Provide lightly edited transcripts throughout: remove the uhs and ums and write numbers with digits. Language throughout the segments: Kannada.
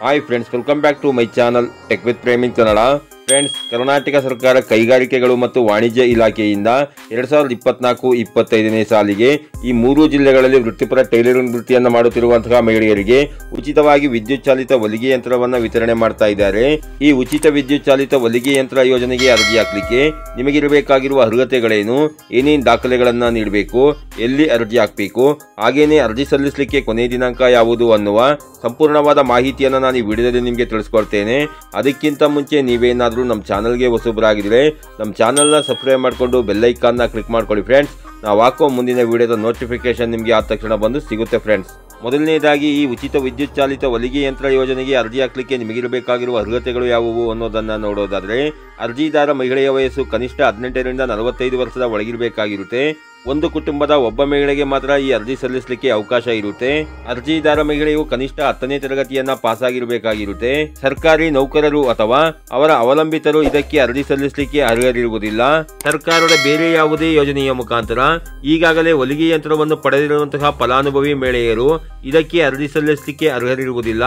Hi friends, welcome back to my channel tech with Premi Kannada. Friends, Karnataka ಸರ್ಕಾರ ಕೈಗಾರಿಕೆಗಳು ಮತ್ತು ವಾಣಿಜ್ಯ ಇಲಾಖೆಯಿಂದ 2024-25ನೇ ಸಾಲಿಗೆ ಈ 3 ಜಿಲ್ಲೆಗಳಲ್ಲಿ ವೃತ್ತಿಪರ ಟೈಲರಿಂಗ್ ವೃತ್ತಿಯನ್ನು ಮಾಡುತ್ತಿರುವಂತಹ ಮಹಿಳೆಯರಿಗೆ ಉಚಿತವಾಗಿ ವಿದ್ಯುತ್ ಚಾಲಿತ ಹೊಲಿಗೆ ಯಂತ್ರವನ್ನು ವಿತರಣೆ ಮಾಡ್ತಾ ಇದ್ದಾರೆ. ಈ ಉಚಿತ ವಿದ್ಯುತ್ ಚಾಲಿತ ಹೊಲಿಗೆ ಯಂತ್ರ ಯೋಜನೆಗೆ ಅರ್ಜಿ ಹಾಕಲಿಕ್ಕೆ ನಿಮಗಿರಬೇಕಾಗಿರುವ ಅರ್ಹತೆಗಳೇನು, ಏನೇನು ದಾಖಲೆಗಳನ್ನು ನೀಡಬೇಕು, ಎಲ್ಲಿ ಅರ್ಜಿ ಹಾಕಬೇಕು, ಹಾಗೇನೇ ಅರ್ಜಿ ಸಲ್ಲಿಸಲಿಕ್ಕೆ ಕೊನೆ ದಿನಾಂಕ ಯಾವುದು ಅನ್ನುವ ಸಂಪೂರ್ಣವಾದ ಮಾಹಿತಿಯನ್ನು ನಾನು ಈ ವಿಡಿಯೋದಲ್ಲಿ ನಿಮಗೆ ತಿಳಿಸ್ಕೊಡ್ತೇನೆ. ಅದಕ್ಕಿಂತ ಮುಂಚೆ ನೀವೇನಾದರೂ ನಮ್ಮ ಚಾನಲ್ಗೆ ಹೊಸಬರಾಗಿದ್ರೆ ನಮ್ಮ ಚಾನಲ್ನ ಸಬ್ಸ್ಕ್ರೈಬ್ ಮಾಡಿಕೊಂಡು ಬೆಲ್ ಐಕಾನ್ನ ಕ್ಲಿಕ್ ಮಾಡ್ಕೊಳ್ಳಿ ಫ್ರೆಂಡ್ಸ್. ನಾವು ಹಾಕೋ ಮುಂದಿನ ವಿಡಿಯೋದ ನೋಟಿಫಿಕೇಶನ್ ನಿಮಗೆ ಆದ ತಕ್ಷಣ ಬಂದು ಸಿಗುತ್ತೆ ಫ್ರೆಂಡ್ಸ್. ಮೊದಲನೇದಾಗಿ ಈ ಉಚಿತ ವಿದ್ಯುತ್ ಚಾಲಿತ ಹೊಲಿಗೆ ಯಂತ್ರ ಯೋಜನೆಗೆ ಅರ್ಜಿ ಹಾಕಲಿಕ್ಕೆ ನಿಮಗಿರಬೇಕಾಗಿರುವ ಅರ್ಹತೆಗಳು ಯಾವುವು ಅನ್ನೋದನ್ನು ನೋಡೋದಾದರೆ, ಅರ್ಜಿದಾರ ಮಹಿಳೆಯ ವಯಸ್ಸು ಕನಿಷ್ಠ 18ರಿಂದ 45 ವರ್ಷದ ಒಳಗಿರಬೇಕಾಗಿರುತ್ತೆ. ಒಂದು ಕುಟುಂಬದ ಒಬ್ಬ ಮಹಿಳೆಗೆ ಮಾತ್ರ ಈ ಅರ್ಜಿ ಸಲ್ಲಿಸಲಿಕ್ಕೆ ಅವಕಾಶ ಇರುತ್ತೆ. ಅರ್ಜಿದಾರ ಮಹಿಳೆಯು ಕನಿಷ್ಠ 10ನೇ ತರಗತಿಯನ್ನ ಪಾಸ್ ಆಗಿರಬೇಕಾಗಿರುತ್ತೆ. ಸರ್ಕಾರಿ ನೌಕರರು ಅಥವಾ ಅವರ ಅವಲಂಬಿತರು ಇದಕ್ಕೆ ಅರ್ಜಿ ಸಲ್ಲಿಸಲಿಕ್ಕೆ ಅರ್ಹರಿರುವುದಿಲ್ಲ. ಸರ್ಕಾರದ ಬೇರೆ ಯಾವುದೇ ಯೋಜನೆಯ ಮುಖಾಂತರ ಈಗಾಗಲೇ ಹೊಲಿಗೆ ಯಂತ್ರವನ್ನು ಪಡೆದಿರುವಂತಹ ಫಲಾನುಭವಿ ಮಹಿಳೆಯರು ಇದಕ್ಕೆ ಅರ್ಜಿ ಸಲ್ಲಿಸಲಿಕ್ಕೆ ಅರ್ಹರಿರುವುದಿಲ್ಲ.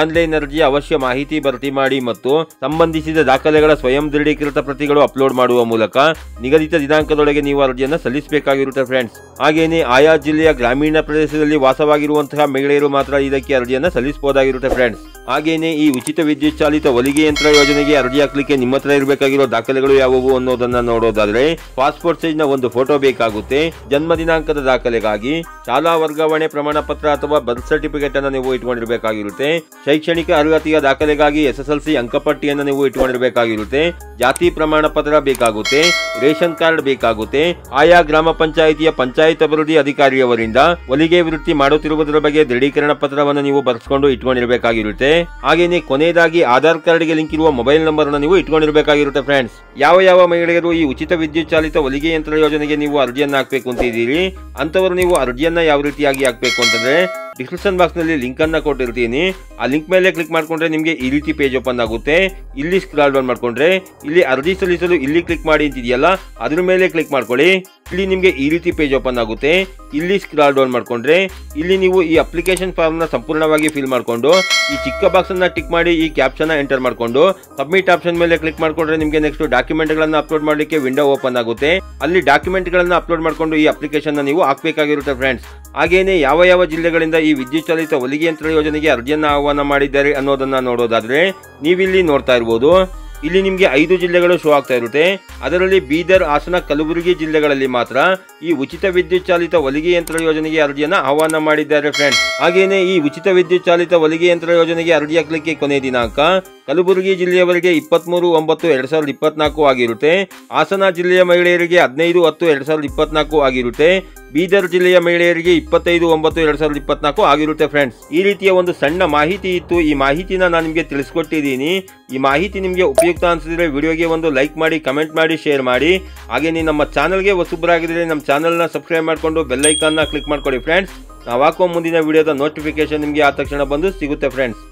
ಆನ್ಲೈನ್ ಅರ್ಜಿ ಅವಶ್ಯ ಮಾಹಿತಿ ಭರ್ತಿ ಮಾಡಿ ಮತ್ತು ಸಂಬಂಧಿಸಿದ ದಾಖಲೆಗಳ ಸ್ವಯಂ ದೃಢೀಕೃತ ಪ್ರತಿಗಳು ಅಪ್ಲೋಡ್ ಮಾಡುವ ಮೂಲಕ ನಿಗದಿತ ದಿನಾಂಕದೊಳಗೆ ನೀವು ಅರ್ಜಿಯನ್ನು ಸಲ್ಲಿಸಬೇಕಾಗಿರುತ್ತೆ ಫ್ರೆಂಡ್ಸ್. ಹಾಗೇನೆ ಆಯಾ ಜಿಲ್ಲೆಯ ಗ್ರಾಮೀಣ ಪ್ರದೇಶದಲ್ಲಿ ವಾಸವಾಗಿರುವಂತಹ ಮಹಿಳೆಯರು ಮಾತ್ರ ಇದಕ್ಕೆ ಅರ್ಜಿಯನ್ನು ಸಲ್ಲಿಸಬಹುದಾಗಿರುತ್ತೆ ಫ್ರೆಂಡ್ಸ್. ಹಾಗೇನೆ ಈ ಉಚಿತ ವಿದ್ಯುತ್ ಚಾಲಿತ ಹೊಲಿಗೆ ಯಂತ್ರ ಯೋಜನೆಗೆ ಅರ್ಜಿ ಹಾಕಲಿಕ್ಕೆ ನಿಮ್ಮ ಹತ್ರ ಇರಬೇಕಾಗಿರೋ ದಾಖಲೆಗಳು ಯಾವುವು ಅನ್ನೋದನ್ನ ನೋಡೋದಾದ್ರೆ, ಪಾಸ್ಪೋರ್ಟ್ ಸೈಜ್ ನ ಒಂದು ಫೋಟೋ ಬೇಕಾಗುತ್ತೆ. ಜನ್ಮ ದಿನಾಂಕದ ದಾಖಲೆಗಾಗಿ ಶಾಲಾ ವರ್ಗಾವಣೆ ಪ್ರಮಾಣ ಪತ್ರ ಅಥವಾ ಬರ್ತ್ ಸರ್ಟಿಫಿಕೇಟ್ ಅನ್ನು ನೀವು ಇಟ್ಕೊಂಡಿರಬೇಕಾಗಿರುತ್ತೆ. ಶೈಕ್ಷಣಿಕ ಅರ್ಹತೆಯ ದಾಖಲೆಗಾಗಿ SSLC ಅಂಕಪಟ್ಟಿಯನ್ನು ನೀವು ಇಟ್ಕೊಂಡಿರಬೇಕಾಗಿರುತ್ತೆ. ಜಾತಿ ಪ್ರಮಾಣ ಪತ್ರ ಬೇಕಾಗುತ್ತೆ. ರೇಷನ್ ಕಾರ್ಡ್ ಬೇಕಾಗುತ್ತೆ. ಆಯಾ ಗ್ರಾಮ ಪಂಚಾಯಿತಿಯ ಪಂಚಾಯತ್ ಅಭಿವೃದ್ಧಿ ಅಧಿಕಾರಿಯವರಿಂದ ಹೊಲಿಗೆ ವೃತ್ತಿ ಮಾಡುತ್ತಿರುವುದರ ಬಗ್ಗೆ ದೃಢೀಕರಣ ಪತ್ರವನ್ನು ನೀವು ಬರೆಸ್ಕೊಂಡು ಇಟ್ಕೊಂಡಿರಬೇಕಾಗಿರುತ್ತೆ. ಹಾಗೇನೆ ಕೊನೆಯದಾಗಿ ಆಧಾರ್ ಕಾರ್ಡ್ಗೆ ಲಿಂಕ್ ಇರುವ ಮೊಬೈಲ್ ನಂಬರ್ ಅನ್ನು ನೀವು ಇಟ್ಕೊಂಡಿರಬೇಕಾಗಿರುತ್ತೆ ಫ್ರೆಂಡ್ಸ್. ಯಾವ ಮಹಿಳೆಯರು ಈ ಉಚಿತ ವಿದ್ಯುತ್ ಚಾಲಿತ ಹೊಲಿಗೆ ಯಂತ್ರ ಯೋಜನೆಗೆ ನೀವು ಅರ್ಜಿಯನ್ನು ಹಾಕಬೇಕು ಅಂತಿದ್ದೀರಿ ಅಂತವರು ನೀವು ಅರ್ಜಿಯನ್ನ ಯಾವ ರೀತಿಯಾಗಿ ಹಾಕಬೇಕು ಅಂತಂದ್ರೆ, ಡಿಸ್ಕ್ರಿಪ್ಷನ್ ಬಾಕ್ಸ್ ನಲ್ಲಿ ಲಿಂಕ್ ಅನ್ನ ಕೊಟ್ಟಿರ್ತೀನಿ. ಆ ಲಿಂಕ್ ಮೇಲೆ ಕ್ಲಿಕ್ ಮಾಡ್ಕೊಂಡ್ರೆ ನಿಮಗೆ ಈ ರೀತಿ ಪೇಜ್ ಓಪನ್ ಆಗುತ್ತೆ. ಇಲ್ಲಿ ಸ್ಕ್ರಾಲ್ ಡೌನ್ ಮಾಡ್ಕೊಂಡ್ರೆ ಇಲ್ಲಿ ಅರ್ಜಿ ಸಲ್ಲಿಸಲು ಇಲ್ಲಿ ಕ್ಲಿಕ್ ಮಾಡಿ ಅಂತಿದೆಯಲ್ಲ, ಅದ್ರ ಮೇಲೆ ಕ್ಲಿಕ್ ಮಾಡ್ಕೊಳ್ಳಿ. ಇಲ್ಲಿ ನಿಮಗೆ ಈ ರೀತಿ ಪೇಜ್ ಓಪನ್ ಆಗುತ್ತೆ. ಇಲ್ಲಿ ಸ್ಕ್ರಾಲ್ ಡೌನ್ ಮಾಡ್ಕೊಂಡ್ರೆ ಇಲ್ಲಿ ನೀವು ಈ ಅಪ್ಲಿಕೇಶನ್ ಫಾರ್ಮ್ ನ ಸಂಪೂರ್ಣವಾಗಿ ಫಿಲ್ ಮಾಡ್ಕೊಂಡು ಈ ಚಿಕ್ಕ ಬಾಕ್ಸ್ ಅನ್ನ ಟಿಕ್ ಮಾಡಿ ಈ ಕ್ಯಾಪ್ಷನ್ ಎಂಟರ್ ಮಾಡ್ಕೊಂಡು ಸಬ್ಮಿಟ್ ಆಪ್ಷನ್ ಮೇಲೆ ಕ್ಲಿಕ್ ಮಾಡ್ಕೊಂಡ್ರೆ ನಿಮಗೆ ನೆಕ್ಸ್ಟ್ ಡಾಕ್ಯುಮೆಂಟ್ ಗಳನ್ನ ಅಪ್ಲೋಡ್ ಮಾಡಲಿಕ್ಕೆ ವಿಂಡೋ ಓಪನ್ ಆಗುತ್ತೆ. ಅಲ್ಲಿ ಡಾಕ್ಯುಮೆಂಟ್ ಗಳನ್ನ ಅಪ್ಲೋಡ್ ಮಾಡ್ಕೊಂಡು ಈ ಅಪ್ಲಿಕೇಶನ್ ನೀವು ಹಾಕಬೇಕಾಗಿರುತ್ತೆ ಫ್ರೆಂಡ್ಸ್. ಹಾಗೇನೆ ಯಾವ ಜಿಲ್ಲೆಗಳಿಂದ ಈ ವಿದ್ಯುತ್ ಚಾಲಿತ ಹೊಲಿಗೆ ಯಂತ್ರ ಯೋಜನೆಗೆ ಅರ್ಜಿಯನ್ನು ಆಹ್ವಾನ ಮಾಡಿದ್ದಾರೆ ಅನ್ನೋದನ್ನ ನೋಡೋದಾದ್ರೆ, ನೀವಿಲ್ಲಿ ನೋಡ್ತಾ ಇರಬಹುದು. ಇಲ್ಲಿ ನಿಮಗೆ 5 ಜಿಲ್ಲೆಗಳು ಶೋ ಆಗ್ತಾ ಇರುತ್ತೆ. ಅದರಲ್ಲಿ ಬೀದರ್, ಹಾಸನ, ಕಲಬುರಗಿ ಜಿಲ್ಲೆಗಳಲ್ಲಿ ಮಾತ್ರ ಈ ಉಚಿತ ವಿದ್ಯುತ್ ಚಾಲಿತ ಹೊಲಿಗೆ ಯಂತ್ರ ಯೋಜನೆಗೆ ಅರ್ಜಿಯನ್ನು ಆಹ್ವಾನ ಮಾಡಿದ್ದಾರೆ ಫ್ರೆಂಡ್ಸ್. ಹಾಗೇನೆ ಈ ಉಚಿತ ವಿದ್ಯುತ್ ಚಾಲಿತ ಹೊಲಿಗೆ ಯಂತ್ರ ಯೋಜನೆಗೆ ಅರ್ಜಿ ಹಾಕಲಿಕ್ಕೆ ಕೊನೆ ದಿನಾಂಕ ಕಲಬುರಗಿ ಜಿಲ್ಲೆಯವರಿಗೆ 23/9/2024 ಆಗಿರುತ್ತೆ. ಹಾಸನ ಜಿಲ್ಲೆಯ ಮಹಿಳೆಯರಿಗೆ 15/10/2024 ಆಗಿರುತ್ತೆ. ಬೀದರ್ ಜಿಲ್ಲೆಯ ಮಹಿಳೆಯರಿಗೆ 25/9/2024 ಆಗಿರುತ್ತೆ ಫ್ರೆಂಡ್ಸ್. ಈ ರೀತಿಯ ಒಂದು ಸಣ್ಣ ಮಾಹಿತಿ ಇತ್ತು. ಈ ಮಾಹಿತಿನ ನಾನು ನಿಮಗೆ ತಿಳಿಸ್ಕೊಟ್ಟಿದ್ದೀನಿ. ಈ ಮಾಹಿತಿ ನಿಮಗೆ ಉಪಯುಕ್ತ ಅನಿಸಿದ್ರೆ ವಿಡಿಯೋಗೆ ಒಂದು ಲೈಕ್ ಮಾಡಿ, ಕಮೆಂಟ್ ಮಾಡಿ, ಶೇರ್ ಮಾಡಿ. ಹಾಗೆ ನೀವು ನಮ್ಮ ಚಾನಲ್ಗೆ ಹೊಸಬರಾಗಿದ್ರೆ ನಮ್ಮ ಚಾನಲ್ನ ಸಬ್ಸ್ಕ್ರೈಬ್ ಮಾಡಿಕೊಂಡು ಬೆಲ್ ಐಕಾನ್ನ ಕ್ಲಿಕ್ ಮಾಡ್ಕೊಳ್ಳಿ ಫ್ರೆಂಡ್ಸ್. ನಾವು ಹಾಕೋ ಮುಂದಿನ ವಿಡಿಯೋದ ನೋಟಿಫಿಕೇಶನ್ ನಿಮಗೆ ಆದ ತಕ್ಷಣ ಬಂದು ಸಿಗುತ್ತೆ ಫ್ರೆಂಡ್ಸ್.